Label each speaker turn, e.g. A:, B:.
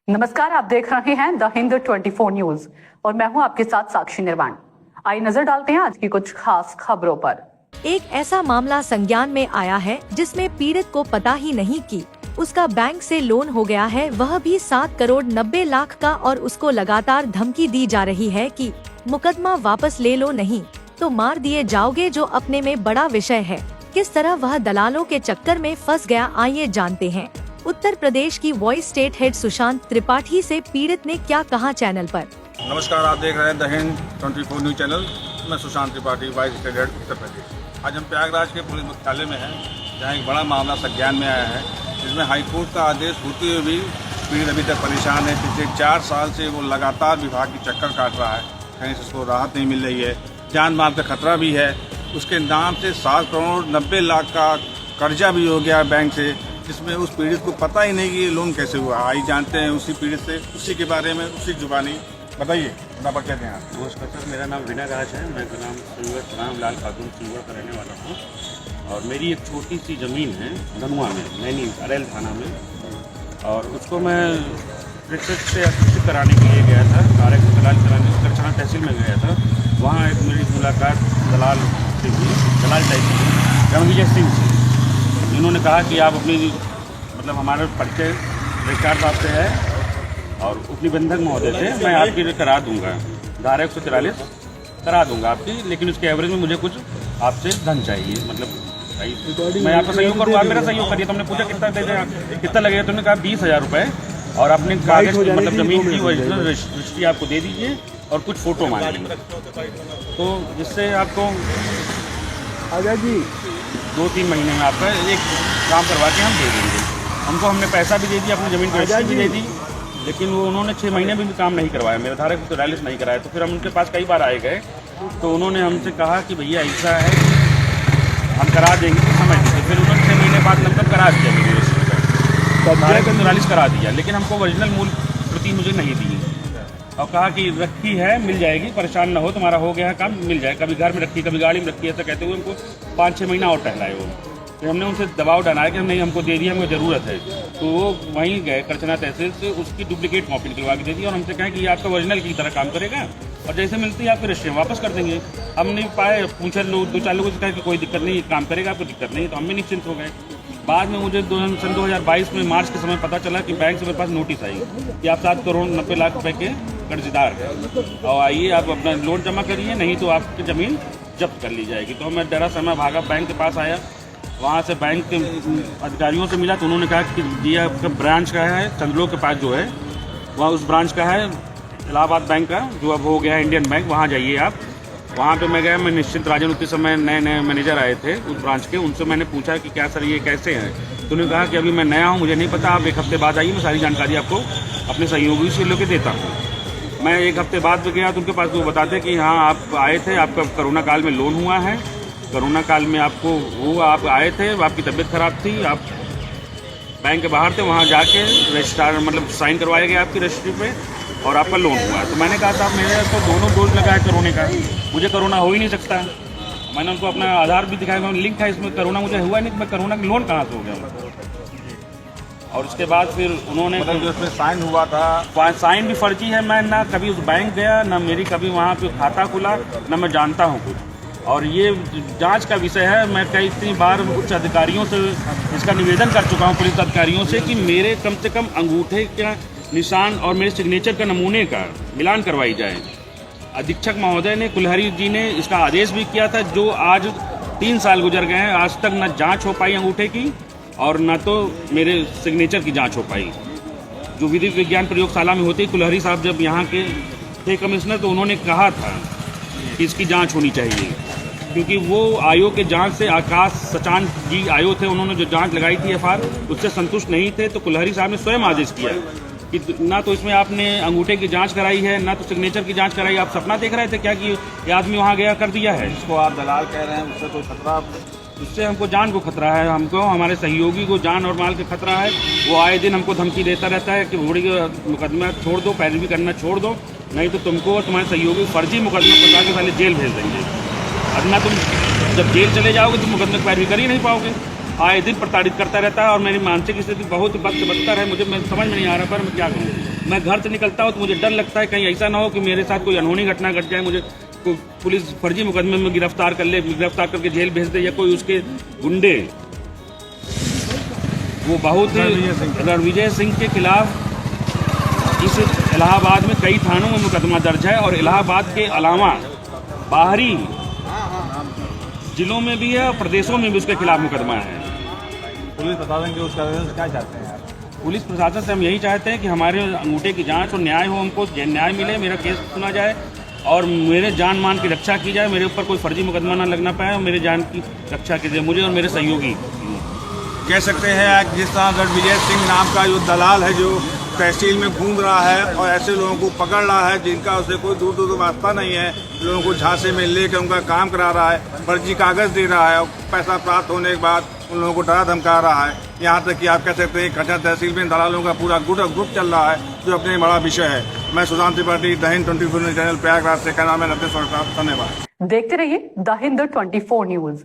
A: नमस्कार, आप देख रहे हैं द हिंद 24 न्यूज और मैं हूं आपके साथ साक्षी निर्वाण। आइए नजर डालते हैं आज की कुछ खास खबरों पर।
B: एक ऐसा मामला संज्ञान में आया है जिसमें पीड़ित को पता ही नहीं कि उसका बैंक से लोन हो गया है, वह भी 7 करोड़ 90 लाख का, और उसको लगातार धमकी दी जा रही है कि मुकदमा वापस ले लो, नहीं तो मार दिए जाओगे, जो अपने में बड़ा विषय है। किस तरह वह दलालों के चक्कर में फंस गया, आइए जानते हैं। उत्तर प्रदेश की voice state head Sushant Tripathi से पीड़ित ने क्या कहा चैनल पर।
C: नमस्कार, आप देख रहे हैं द हिंद 24 न्यूज चैनल। मैं Sushant Tripathi, vice state head Uttar Pradesh. आज हम प्रयागराज के पुलिस मुख्यालय में हैं, जहां एक बड़ा मामला संज्ञान में आया है, जिसमें हाईकोर्ट का आदेश होते हुए भी पीड़ित अभी तक परेशान है। पिछले 4 साल से वो लगातार विभाग की चक्कर काट रहा है, कहीं से उसको राहत नहीं मिल रही है, जान माल का खतरा भी है। उसके नाम से 7 करोड़ 90 लाख का कर्जा भी हो गया बैंक से, जिसमें उस पीड़ित को पता ही नहीं कि ये लोन कैसे हुआ। आई जानते हैं उसी पीड़ित से, उसी के बारे में, उसी जुबानी बताइए। बताइए क्या हैं आप?
D: नमस्कार सर, मेरा नाम विनय राज है। मैं का नाम सिंगर राम लाल खातून सिंगर का रहने वाला हूँ, और मेरी एक छोटी सी ज़मीन है धनुआ में, नैनी अरेल थाना में, और उसको मैं रिसर्च से अक्विजिट कराने के लिए गया था। डायरेक्ट दलाल कराने करछना तहसील में गया था। वहाँ एक मेरी मुलाकात दलाल से हुई, दलाल तहसील रणविजय सिंह से। इन्होंने कहा कि आप अपनी मतलब हमारा परिचय रजिस्ट्रार साहब से है और उपनिबंधक महोदय से, मैं आपकी करा दूंगा, धारा 143 करा दूंगा आपकी, लेकिन उसके एवरेज में मुझे कुछ आपसे धन चाहिए, मतलब मैं आपका सहयोग करूँगा, आप मेरा सहयोग करिए। तो हमने पूछा कितना दे दें, कितना लगेगा? तो उन्होंने कहा 20,000 रुपये, और अपने कागज मतलब ज़मीन की ओरिजिनल रजिस्ट्री आपको दे दीजिए और कुछ फ़ोटो मांगेंगे, तो जिससे आपको
E: आजा जी
D: 2-3 महीने में आपका एक काम करवा के हम दे देंगे। हमने पैसा भी दे दिया, अपनी ज़मीन की रजिस्ट्री भी दे दी, लेकिन वो उन्होंने 6 महीने में भी काम नहीं करवाया, मेरा धारा 143 नहीं कराया। तो फिर हम उनके पास कई बार आए गए, तो उन्होंने हमसे कहा कि भैया ऐसा है, हम करा देंगे, तो समझ लीजिए। फिर उन्होंने 6 महीने बाद मतलब करा दिया मेरी रजिस्ट्री का, धारा 143 करा दिया, लेकिन हमको ओरिजिनल मूल प्रति मुझे नहीं दी, और कहा कि रखी है, मिल जाएगी, परेशान ना हो, तुम्हारा हो गया है काम, मिल जाए। कभी घर में रखी, कभी गाड़ी में रखी है, तो कहते हुए हमको 5-6 महीना और टहलाए वो। फिर हमने उनसे दबाव डाला कि नहीं, हमको दे दिया, हमको ज़रूरत है। तो वो वहीं गए करछना तहसील से, उसकी डुप्लीकेट कॉपी निकलवा के दे दी, और हमसे कहें कि ये आपका ओरिजिनल की तरह काम करेगा, और जैसे मिलती है आपकी रजिस्ट्री वापस कर देंगे। हम नहीं पाए, पूछे लोग 2-4 लोगों से कहा कि कोई दिक्कत नहीं, काम करेगा, आपको दिक्कत नहीं, तो हम भी निश्चिंत हो गए। बाद में मुझे सन 2022 में मार्च के समय पता चला कि बैंक से मेरे पास नोटिस आई कि आप 7 करोड़ 90 लाख रुपए के कर्जदार हैं, और आइए आप अपना लोन जमा करिए, नहीं तो आपकी ज़मीन जब्त कर ली जाएगी। तो मैं डरा समय भागा, बैंक के पास आया, वहाँ से बैंक के अधिकारियों से मिला, तो उन्होंने कहा कि ये आपका ब्रांच का है, चंदलों के पास जो है, वहाँ उस ब्रांच का है, इलाहाबाद बैंक का, जो अब हो गया है इंडियन बैंक, वहाँ जाइए आप। वहाँ पे मैं गया, मैं निश्चिंत राजन, उतने समय नए मैनेजर आए थे उस ब्रांच के, उनसे मैंने पूछा कि क्या सर ये कैसे हैं? तो उन्होंने कहा कि अभी मैं नया हूँ, मुझे नहीं पता, आप 1 हफ्ते बाद आइए, मैं सारी जानकारी आपको अपने सहयोगी से लेकर देता हूँ। मैं 1 हफ्ते बाद गया, तो उनके पास वो बताते कि हाँ आप आए थे, आपका कोरोना काल में लोन हुआ है, कोरोना काल में आपको वो आप आए थे, आपकी तबीयत खराब थी, आप बैंक के बाहर थे, वहाँ जाके रजिस्ट्रार मतलब साइन करवाया गया आपकी रजिस्ट्री पे, और आपका लोन हुआ। तो मैंने कहा साहब मेरे तो दोनों डोज लगा है कोरोना का, मुझे कोरोना हो ही नहीं सकता। मैंने उनको अपना आधार भी दिखाया, लिंक है इसमें, कोरोना मुझे हुआ नहीं, तो मैं कोरोना का लोन कहाँ से हो गया? और उसके बाद फिर उन्होंने
C: मतलब जो उसमें साइन हुआ था,
D: साइन भी फर्जी है। मैं ना कभी उस बैंक गया, ना मेरी कभी वहाँ पे खाता खुला, ना मैं जानता हूँ कुछ, और ये जांच का विषय है। मैं कई बार उच्च अधिकारियों से इसका निवेदन कर चुका हूँ, पुलिस अधिकारियों से, कि मेरे कम से कम अंगूठे का निशान और मेरे सिग्नेचर का नमूने का मिलान करवाई जाए। अधीक्षक महोदय ने, कुलहरी जी ने इसका आदेश भी किया था, जो आज 3 साल गुजर गए हैं, आज तक न जांच हो पाई अंगूठे की, और न तो मेरे सिग्नेचर की जांच हो पाई। जो विधि विज्ञान प्रयोगशाला में होती, कुलहरी साहब जब यहाँ के थे कमिश्नर, तो उन्होंने कहा था कि इसकी जांच होनी चाहिए, क्योंकि वो आयोग के जांच से, आकाश सचान जी आयोग थे, उन्होंने जो जांच लगाई थी FR, उससे संतुष्ट नहीं थे। तो कुलहरी साहब ने स्वयं आदेश किया कि ना तो इसमें आपने अंगूठे की जांच कराई है, ना तो सिग्नेचर की जांच कराई। आप सपना देख रहे थे क्या कि ये आदमी वहाँ गया कर दिया है?
C: इसको आप दलाल कह रहे हैं, उससे कोई खतरा?
D: उससे हमको जान को खतरा है, हमको हमारे सहयोगी को जान और माल का खतरा है। वो आए दिन हमको धमकी देता रहता है कि घोड़ी का मुकदमा छोड़ दो, पैरवी करना छोड़ दो, नहीं तो तुमको और तुम्हारे सहयोगी फर्जी मुकदमा फंसा के पहले जेल भेज देंगे। अब ना तुम जब जेल चले जाओगे तो मुकदमे की पैरवी कर ही नहीं पाओगे। आए दिन प्रताड़ित करता रहता है, और मेरी मानसिक स्थिति बहुत वक्त बदतर है। मुझे समझ में नहीं आ रहा, पर मैं क्या करूँ। मैं घर से निकलता हूँ तो मुझे डर लगता है कहीं ऐसा ना हो कि मेरे साथ कोई अनहोनी घटना घट जाए, मुझे कोई पुलिस फर्जी मुकदमे में गिरफ्तार कर ले, गिरफ्तार करके जेल भेज दे, या कोई उसके गुंडे वो बहुत रणविजय सिंह के खिलाफ इस इलाहाबाद में कई थानों में मुकदमा दर्ज है और इलाहाबाद के अलावा बाहरी जिलों में भी है और प्रदेशों में भी उसके खिलाफ मुकदमा है।
C: पुलिस प्रशासन के उसका क्या चाहते हैं?
D: पुलिस प्रशासन से हम यही चाहते हैं कि हमारे अंगूठे की जांच और न्याय हो, हमको न्याय मिले, मेरा केस सुना जाए और मेरे जान मान की रक्षा की जाए, मेरे ऊपर कोई फर्जी मुकदमा ना लगना पाए और मेरे जान की रक्षा की जाए, मुझे और मेरे सहयोगी।
C: कह सकते हैं जिस तरह रणविजय सिंह नाम का जो दलाल है जो तहसील में घूम रहा है और ऐसे लोगों को पकड़ रहा है जिनका उससे कोई दूर दूर वास्ता नहीं है, लोगों को झांसे में लेकर उनका काम करा रहा है, फर्जी कागज दे रहा है और पैसा प्राप्त होने के बाद उन लोगों को डरा धमका रहा है। यहाँ तक कि आप कह सकते हैं खच्चर तहसील में दलालों का पूरा ग्रुप चल रहा है जो अपने बड़ा विषय है। मैं Sushant Tripathi, the Hind 24 news channel Prayagraj से, क्या नाम है, धन्यवाद।
A: देखते रहिए द हिंद 24 न्यूज।